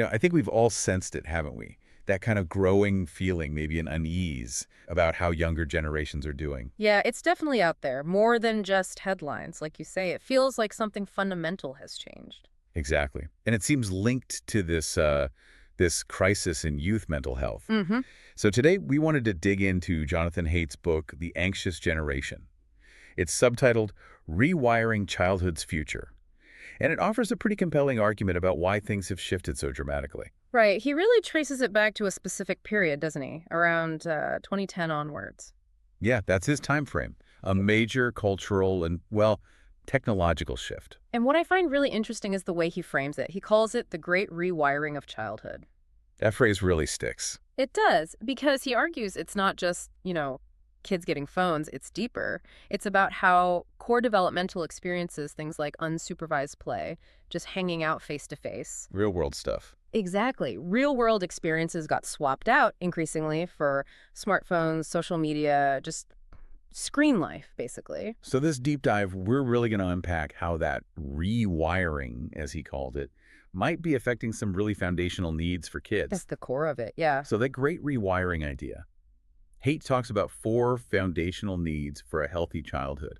I think we've all sensed it, haven't we? That kind of growing feeling, maybe an unease about how younger generations are doing. Yeah, it's definitely out there, more than just headlines. Like you say, it feels like something fundamental has changed. Exactly. And it seems linked to this crisis in youth mental health. Mm-hmm. So today we wanted to dig into Jonathan Haidt's book, The Anxious Generation. It's subtitled Rewiring Childhood's Future. And it offers a pretty compelling argument about why things have shifted so dramatically. Right. He really traces it back to a specific period, doesn't he? Around 2010 onwards. Yeah, that's his time frame. A major cultural and, well, technological shift. And what I find really interesting is the way he frames it. He calls it the great rewiring of childhood. That phrase really sticks. It does, because he argues it's not just, kids getting phones, it's deeper. It's about how core developmental experiences, things like unsupervised play, just hanging out face to face. Real world stuff. Exactly. Real world experiences got swapped out increasingly for smartphones, social media, just screen life, basically. So this deep dive, we're really going to unpack how that rewiring, as he called it, might be affecting some really foundational needs for That's kids. the core of it, yeah. So that great rewiring idea. Haidt talks about 4 foundational needs for a healthy childhood.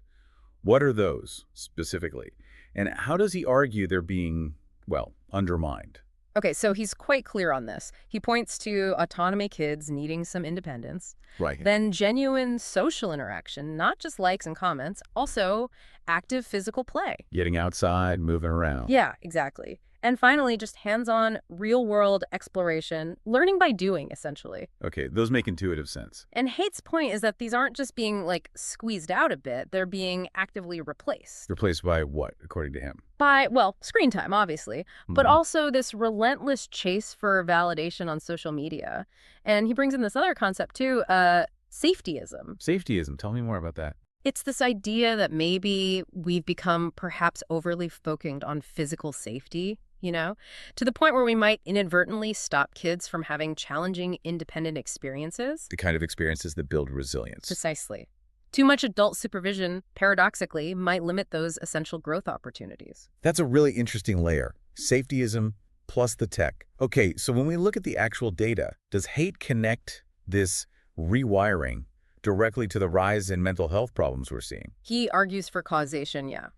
What are those specifically? And how does he argue they're being, well, undermined? Okay, so he's quite clear on this. He points to autonomy kids needing some independence, Right. then genuine social interaction, not just likes and comments, also active physical play. Getting outside, moving around. Yeah, exactly. And finally, just hands-on, real-world exploration, learning by doing, essentially. Okay, those make intuitive sense. And Haidt's point is that these aren't just being, squeezed out a bit, they're being actively replaced Replaced by what, according to him? by, well, screen time, obviously, but Mhm. also this relentless chase for validation on social media. And he brings in this other concept, too, safetyism. Safetyism. Tell me more about that. It's this idea that maybe we've become perhaps overly focused on physical safety, to the point where we might inadvertently stop kids from having challenging, independent experiences. The kind of experiences that build resilience. Precisely. Too much adult supervision, paradoxically, might limit those essential growth opportunities. That's a really interesting layer. Safetyism plus the tech. Okay, so when we look at the actual data, does Haidt connect this rewiring directly to the rise in mental health problems we're seeing? He argues for causation, yeah.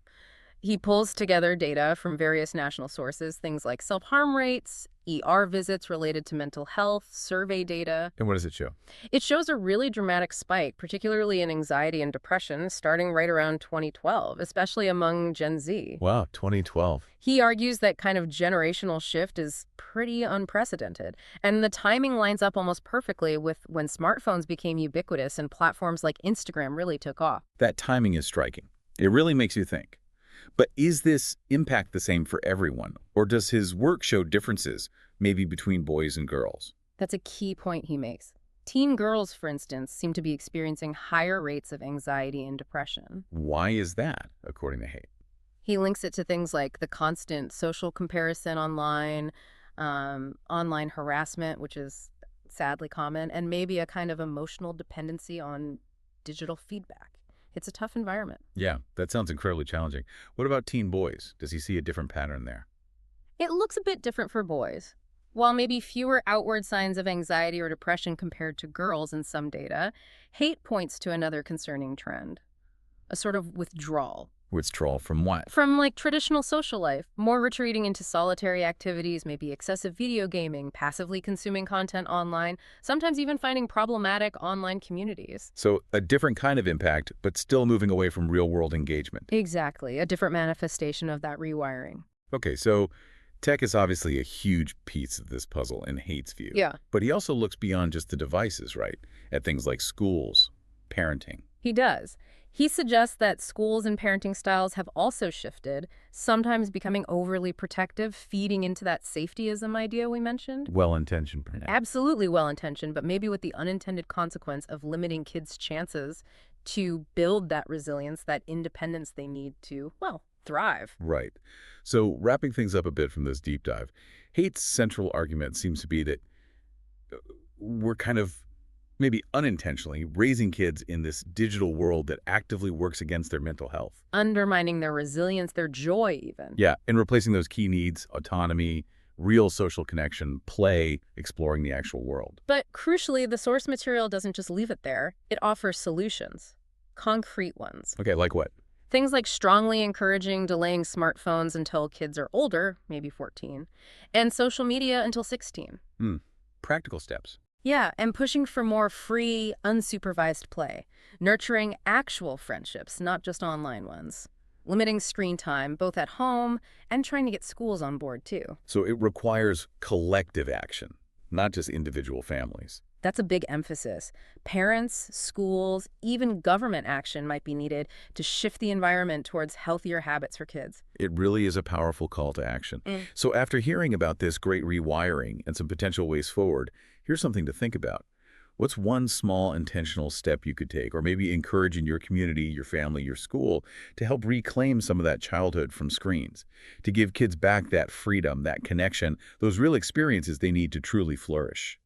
He pulls together data from various national sources, things like self-harm rates, ER visits related to mental health, survey data. And what does it show? It shows a really dramatic spike, particularly in anxiety and depression, starting right around 2012, especially among Gen Z. Wow, 2012. He argues that kind of generational shift is pretty unprecedented, and the timing lines up almost perfectly with when smartphones became ubiquitous and platforms like Instagram really took off. That timing is striking. It really makes you think. But is this impact the same for everyone? Or does his work show differences, maybe between boys and girls? That's a key point he makes. Teen girls, for instance, seem to be experiencing higher rates of anxiety and depression. Why is that, according to Haidt? He links it to things like the constant social comparison online, online harassment, which is sadly common, and maybe a kind of emotional dependency on digital feedback. It's a tough environment. Yeah, that sounds incredibly challenging. What about teen boys? Does he see a different pattern there? It looks a bit different for boys. While maybe fewer outward signs of anxiety or depression compared to girls in some data, Haidt points to another concerning trend, a sort of withdrawal Withdrawal from what? from traditional social life, more retreating into solitary activities, maybe excessive video gaming, passively consuming content online, sometimes even finding problematic online communities. So a different kind of impact, but still moving away from real-world engagement. Exactly, a different manifestation of that rewiring. Okay, so tech is obviously a huge piece of this puzzle in Haidt's view. Yeah, But he also looks beyond just the devices, right? At things like schools, parenting. he does. He suggests that schools and parenting styles have also shifted, sometimes becoming overly protective, feeding into that safetyism idea we mentioned. Well-intentioned, perhaps. Absolutely well-intentioned, but maybe with the unintended consequence of limiting kids' chances to build that resilience, that independence they need to, well, thrive. Right. So wrapping things up a bit from this deep dive, Haidt's central argument seems to be that we're kind of maybe unintentionally raising kids in this digital world that actively works against their mental health. Undermining their resilience, their joy even. Yeah, and replacing those key needs, autonomy, real social connection, play, exploring the actual world. But crucially, the source material doesn't just leave it there. It offers solutions, concrete ones. Okay, like what? Things like strongly encouraging delaying smartphones until kids are older, maybe 14, and social media until 16. Hmm. Practical steps. Yeah, and pushing for more free, unsupervised play, nurturing actual friendships, not just online ones, limiting screen time both at home and trying to get schools on board too. So it requires collective action, not just individual families. That's a big emphasis. Parents, schools, even government action might be needed to shift the environment towards healthier habits for kids. It really is a powerful call to action. Mm. So after hearing about this great rewiring and some potential ways forward, here's something to think about. What's one small intentional step you could take, or maybe encourage in your community, your family, your school, to help reclaim some of that childhood from screens, to give kids back that freedom, that connection, those real experiences they need to truly flourish?